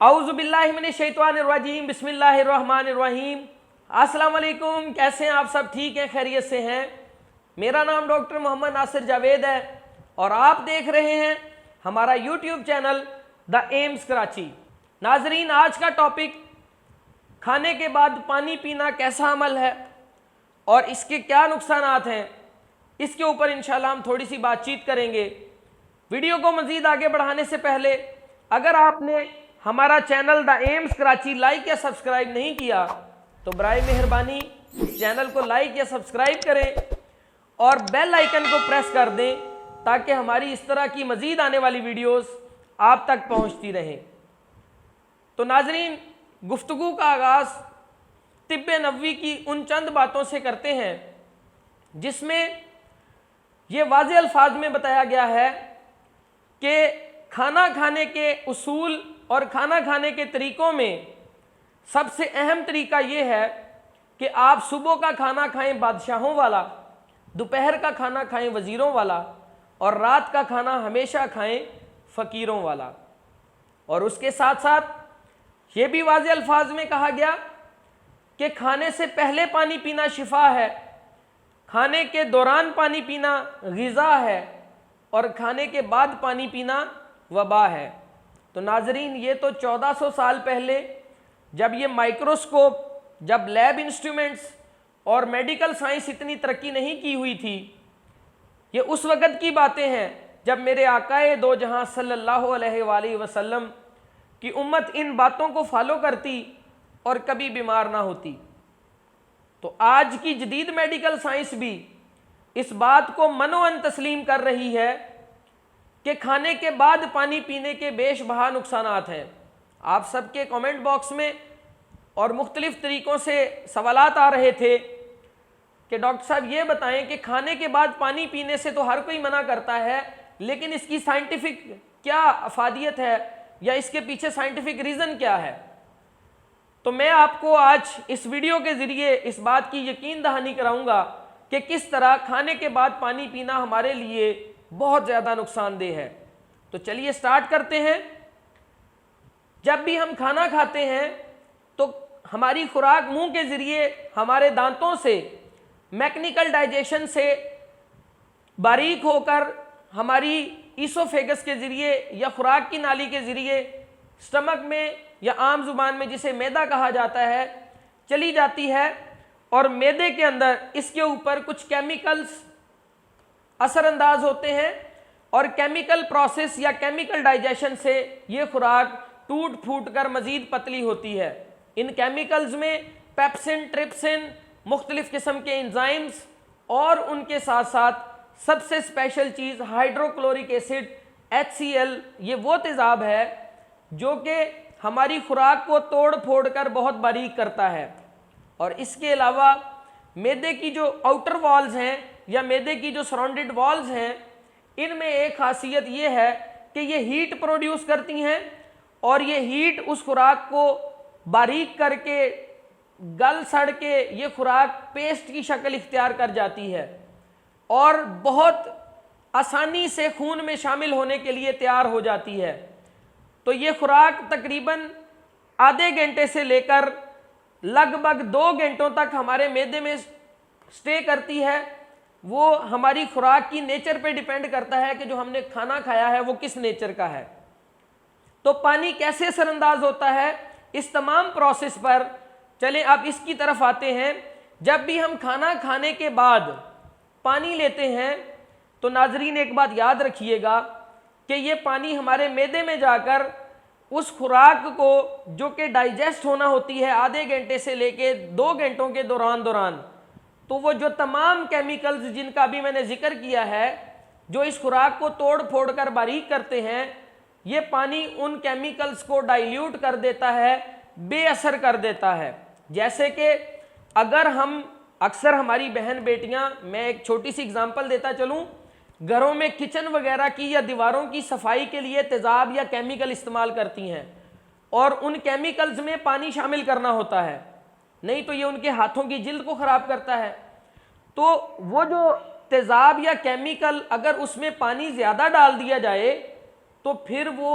औज़ुबिल्लाहिमिनश्शैतानिर्रजीम बिस्मिल्लाहिर्रहमानिर्रहीम। अस्सलाम वालेकुम, कैसे हैं आप सब? ठीक हैं, खैरियत से हैं? मेरा नाम डॉक्टर मोहम्मद नासिर जावेद है और आप देख रहे हैं हमारा YouTube channel the AIIMS Karachi. नाजरीन, आज का टॉपिक खाने के बाद पानी पीना कैसा अमल है और इसके क्या नुकसानात हैं, इसके ऊपर इंशाल्लाह हम थोड़ी सी बातचीत करेंगे। वीडियो को मज़ीद आगे बढ़ाने से पहले अगर आपने हमारा channel the AIIMS Karachi like या सब्सक्राइब नहीं किया तो बराए मेहरबानी चैनल को लाइक या सब्सक्राइब करें और बेल आइकन को प्रेस कर दें ताकि हमारी इस तरह की मज़ीद आने वाली वीडियोस आप तक पहुंचती रहें। तो नाजरीन, गुफ्तगू का आगाज़ तिब्बे नबवी की उन चंद बातों से करते हैं जिसमें ये वाज़े अल्फाज में बताया गया है कि खाना खाने के उसूल और खाना खाने के तरीक़ों में सबसे अहम तरीका ये है कि आप सुबह का खाना खाएं बादशाहों वाला, दोपहर का खाना खाएं वज़ीरों वाला और रात का खाना हमेशा खाएं फ़कीरों वाला। और उसके साथ साथ ये भी वाज़े अल्फाज में कहा गया कि खाने से पहले पानी पीना शिफा है, खाने के दौरान पानी पीना ग़िज़ा है और खाने के बाद पानी पीना वबा है। तो नाजरीन, ये तो 1400 साल पहले जब ये माइक्रोस्कोप, जब लैब इंस्ट्रूमेंट्स और मेडिकल साइंस इतनी तरक्की नहीं की हुई थी, ये उस वक़्त की बातें हैं जब मेरे आकाए दो जहां सल्लल्लाहु अलैहि वसल्लम की उम्मत इन बातों को फॉलो करती और कभी बीमार ना होती। तो आज की जदीद मेडिकल साइंस भी इस बात को मनोअन तस्लीम कर रही है कि खाने के बाद पानी पीने के बेशबहा नुकसानात हैं। आप सबके कमेंट बॉक्स में और मुख्तलिफ तरीक़ों से सवालात आ रहे थे कि डॉक्टर साहब ये बताएं कि खाने के बाद पानी पीने से तो हर कोई मना करता है, लेकिन इसकी साइंटिफिक क्या अफादियत है या इसके पीछे साइंटिफिक रीज़न क्या है। तो मैं आपको आज इस वीडियो के ज़रिए इस बात की यकीन दहानी कराऊंगा कि किस तरह खाने के बाद पानी पीना हमारे लिए बहुत ज़्यादा नुकसानदेह है। तो चलिए स्टार्ट करते हैं। जब भी हम खाना खाते हैं तो हमारी खुराक मुंह के ज़रिए हमारे दांतों से मैकेनिकल डाइजेशन से बारीक होकर हमारी ईसोफेगस के ज़रिए या खुराक की नाली के ज़रिए स्टमक में या आम ज़ुबान में जिसे मैदा कहा जाता है चली जाती है और मैदे के अंदर इसके ऊपर कुछ केमिकल्स असरअंदाज होते हैं और केमिकल प्रोसेस या केमिकल डाइजेशन से ये खुराक टूट फूट कर मज़ीद पतली होती है। इन केमिकल्स में पेप्सिन, ट्रिप्सिन, मुख्तलिफ़ किस्म के एंजाइम्स और उनके साथ साथ सबसे स्पेशल चीज़ हाइड्रोक्लोरिक एसिड HCl, ये वो तेज़ाब है जो कि हमारी खुराक को तोड़ फोड़ कर बहुत बारीक करता है। और इसके अलावा मैदे की जो आउटर वॉल्स हैं या मैदे की जो सराउंडेड वॉल्स हैं, इनमें एक खासियत ये है कि ये हीट प्रोड्यूस करती हैं और ये हीट उस खुराक को बारीक करके गल सड़ के ये खुराक पेस्ट की शक्ल इख्तियार कर जाती है और बहुत आसानी से खून में शामिल होने के लिए तैयार हो जाती है। तो ये खुराक तकरीबन आधे घंटे से लेकर लगभग 2 घंटों तक हमारे मैदे में स्टे करती है। वो हमारी खुराक की नेचर पे डिपेंड करता है कि जो हमने खाना खाया है वो किस नेचर का है। तो पानी कैसे असरअंदाज होता है, इस तमाम प्रोसेस पर चलें अब इसकी तरफ आते हैं। जब भी हम खाना खाने के बाद पानी लेते हैं तो नाजरीन एक बात याद रखिएगा कि ये पानी हमारे मैदे में जाकर उस खुराक को जो कि डाइजेस्ट होना होती है आधे घंटे से लेके 2 घंटों के दौरान तो वो जो तमाम केमिकल्स जिनका अभी मैंने जिक्र किया है जो इस खुराक को तोड़ फोड़ कर बारीक करते हैं, ये पानी उन केमिकल्स को डाइल्यूट कर देता है, बेअसर कर देता है। जैसे कि अगर हम अक्सर हमारी बहन बेटियां, मैं एक छोटी सी एग्जांपल देता चलूं, घरों में किचन वगैरह की या दीवारों की सफाई के लिए तेज़ाब या केमिकल इस्तेमाल करती हैं और उन केमिकल्स में पानी शामिल करना होता है, नहीं तो ये उनके हाथों की जिल्द को ख़राब करता है। तो वो जो तेज़ाब या केमिकल अगर उसमें पानी ज़्यादा डाल दिया जाए तो फिर वो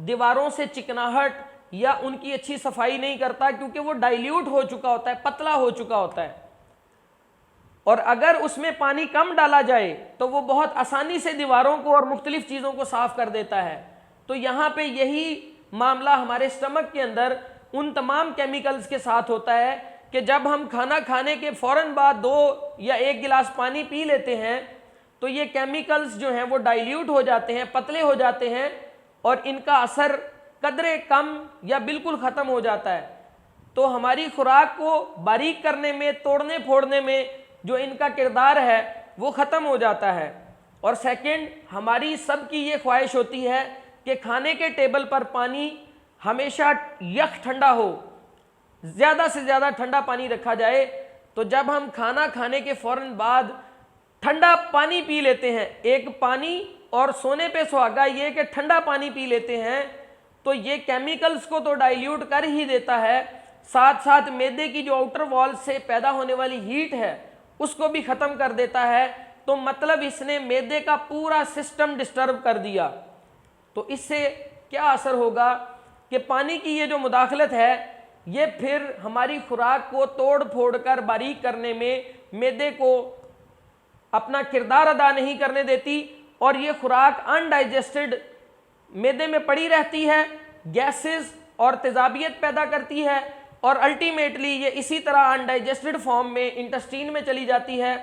दीवारों से चिकनाहट या उनकी अच्छी सफाई नहीं करता, क्योंकि वो डाइल्यूट हो चुका होता है, पतला हो चुका होता है। और अगर उसमें पानी कम डाला जाए तो वो बहुत आसानी से दीवारों को और मुख्तलिफ चीज़ों को साफ कर देता है। तो यहाँ पे यही मामला हमारे स्टमक के अंदर उन तमाम केमिकल्स के साथ होता है कि जब हम खाना खाने के फ़ौरन बाद 2 या 1 गिलास पानी पी लेते हैं तो ये केमिकल्स जो हैं वो डाइल्यूट हो जाते हैं, पतले हो जाते हैं और इनका असर कदरे कम या बिल्कुल ख़त्म हो जाता है। तो हमारी खुराक को बारीक करने में, तोड़ने फोड़ने में जो इनका किरदार है वो ख़त्म हो जाता है। और सेकंड, हमारी सबकी ये ख्वाहिश होती है कि खाने के टेबल पर पानी हमेशा यख ठंडा हो, ज़्यादा से ज़्यादा ठंडा पानी रखा जाए। तो जब हम खाना खाने के फ़ौरन बाद ठंडा पानी पी लेते हैं, एक पानी और सोने पे सुहागा ये कि ठंडा पानी पी लेते हैं, तो ये केमिकल्स को तो डाइल्यूट कर ही देता है, साथ साथ मैदे की जो आउटर वॉल से पैदा होने वाली हीट है उसको भी ख़त्म कर देता है। तो मतलब इसने मैदे का पूरा सिस्टम डिस्टर्ब कर दिया। तो इससे क्या असर होगा कि पानी की ये जो मुदाखलत है ये फिर हमारी खुराक को तोड़ फोड़ कर बारीक करने में मैदे को अपना किरदार अदा नहीं करने देती और ये खुराक अनडाइजेस्टेड मैदे में पड़ी रहती है, गैसेस और तेजाबियत पैदा करती है और अल्टीमेटली ये इसी तरह अनडाइजेस्टेड फॉर्म में इंटेस्टीन में चली जाती है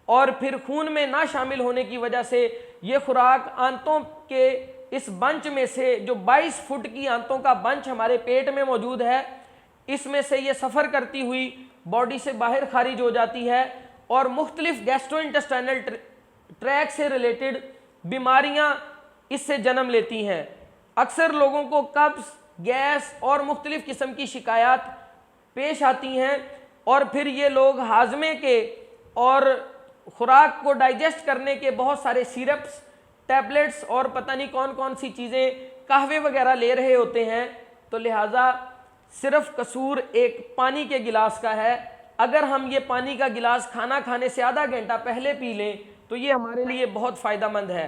और फिर खून में ना शामिल होने की वजह से ये खुराक आंतों के इस बंच में से, जो 22 फुट की आंतों का बंच हमारे पेट में मौजूद है, इसमें से ये सफ़र करती हुई बॉडी से बाहर खारिज हो जाती है और मुख्तलिफ गैस्ट्रोइंटेस्टाइनल ट्रैक से रिलेटेड बीमारियां इससे जन्म लेती हैं। अक्सर लोगों को कब्ज़, गैस और मुख्तलिफ किस्म की शिकायत पेश आती हैं और फिर ये लोग हाजमे के और खुराक को डाइजेस्ट करने के बहुत सारे सिरप्स, टैबलेट्स और पता नहीं कौन कौन सी चीज़ें, कहवे वगैरह ले रहे होते हैं। तो लिहाजा सिर्फ कसूर एक पानी के गिलास का है। अगर हम ये पानी का गिलास खाना खाने से आधा घंटा पहले पी लें तो ये हमारे लिए बहुत फ़ायदेमंद है।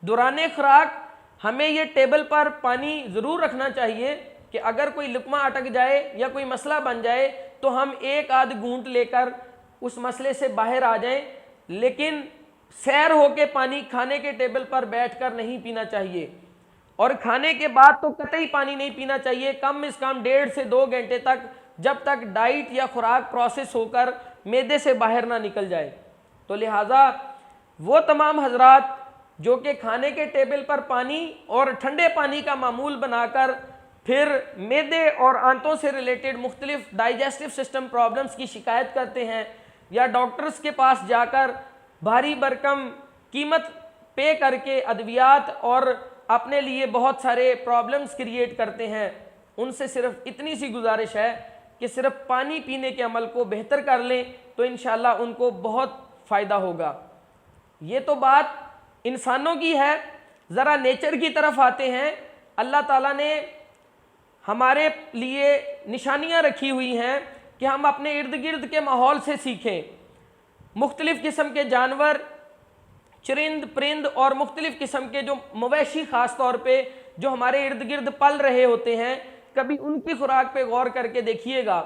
दौरान खुराक हमें ये टेबल पर पानी ज़रूर रखना चाहिए कि अगर कोई लुकमा अटक जाए या कोई मसला बन जाए तो हम एक आध घूंट लेकर उस मसले से बाहर आ जाएं, लेकिन सैर होके पानी खाने के टेबल पर बैठकर नहीं पीना चाहिए। और खाने के बाद तो कतई पानी नहीं पीना चाहिए, कम से कम 1.5 से 2 घंटे तक, जब तक डाइट या खुराक प्रोसेस होकर मैदे से बाहर ना निकल जाए। तो लिहाजा वो तमाम हजरात जो कि खाने के टेबल पर पानी और ठंडे पानी का मामूल बनाकर फिर मैदे और आंतों से रिलेटेड मुख्तलिफ डाइजेस्टिव सिस्टम प्रॉब्लम्स की शिकायत करते हैं या डॉक्टर्स के पास जाकर भारी भरकम कीमत पे करके अद्वियात और अपने लिए बहुत सारे प्रॉब्लम्स क्रिएट करते हैं, उनसे सिर्फ इतनी सी गुजारिश है कि सिर्फ पानी पीने के अमल को बेहतर कर लें तो इंशाल्लाह उनको बहुत फ़ायदा होगा। ये तो बात इंसानों की है। ज़रा नेचर की तरफ आते हैं। अल्लाह ताला ने हमारे लिए निशानियां रखी हुई हैं कि हम अपने इर्द गिर्द के माहौल से सीखें। मुख्तलिफ़ किस्म के जानवर, चरिंद परिंद और मुख्तलिफ़ किस्म के जो मवेशी ख़ास तौर पे जो हमारे इर्द गिर्द पल रहे होते हैं, कभी उनकी खुराक पे गौर करके देखिएगा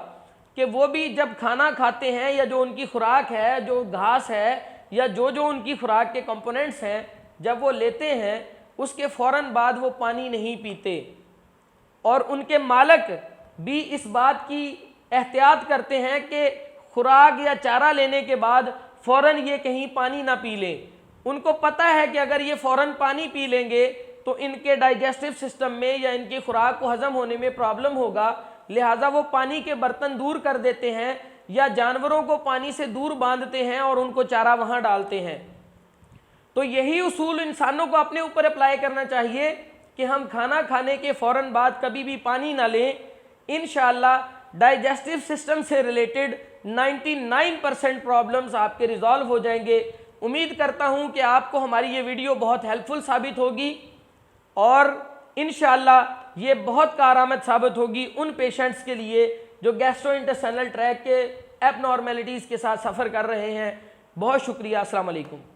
कि वो भी जब खाना खाते हैं या जो उनकी खुराक है, जो घास है या जो उनकी खुराक के कंपोनेंट्स हैं, जब वो लेते हैं उसके फ़ौरन बाद वो पानी नहीं पीते। और उनके मालिक भी इस बात की एहतियात करते हैं कि खुराक या चारा लेने के बाद फ़ौरन ये कहीं पानी ना पी लें। उनको पता है कि अगर ये फ़ौरन पानी पी लेंगे तो इनके डाइजेस्टिव सिस्टम में या इनकी खुराक को हज़म होने में प्रॉब्लम होगा, लिहाजा वो पानी के बर्तन दूर कर देते हैं या जानवरों को पानी से दूर बांधते हैं और उनको चारा वहाँ डालते हैं। तो यही उसूल इंसानों को अपने ऊपर अप्लाई करना चाहिए कि हम खाना खाने के फ़ौरन बाद कभी भी पानी ना लें। इंशाअल्लाह डाइजेस्टिव सिस्टम से रिलेटेड 99% प्रॉब्लम्स आपके रिजॉल्व हो जाएंगे। उम्मीद करता हूं कि आपको हमारी ये वीडियो बहुत हेल्पफुल साबित होगी और इंशाअल्लाह ये बहुत कारआमद साबित होगी उन पेशेंट्स के लिए जो गैस्ट्रोइंटेस्टाइनल ट्रैक के एबनॉर्मेलिटीज़ के साथ सफ़र कर रहे हैं। बहुत शुक्रिया। अस्सलाम वालेकुम।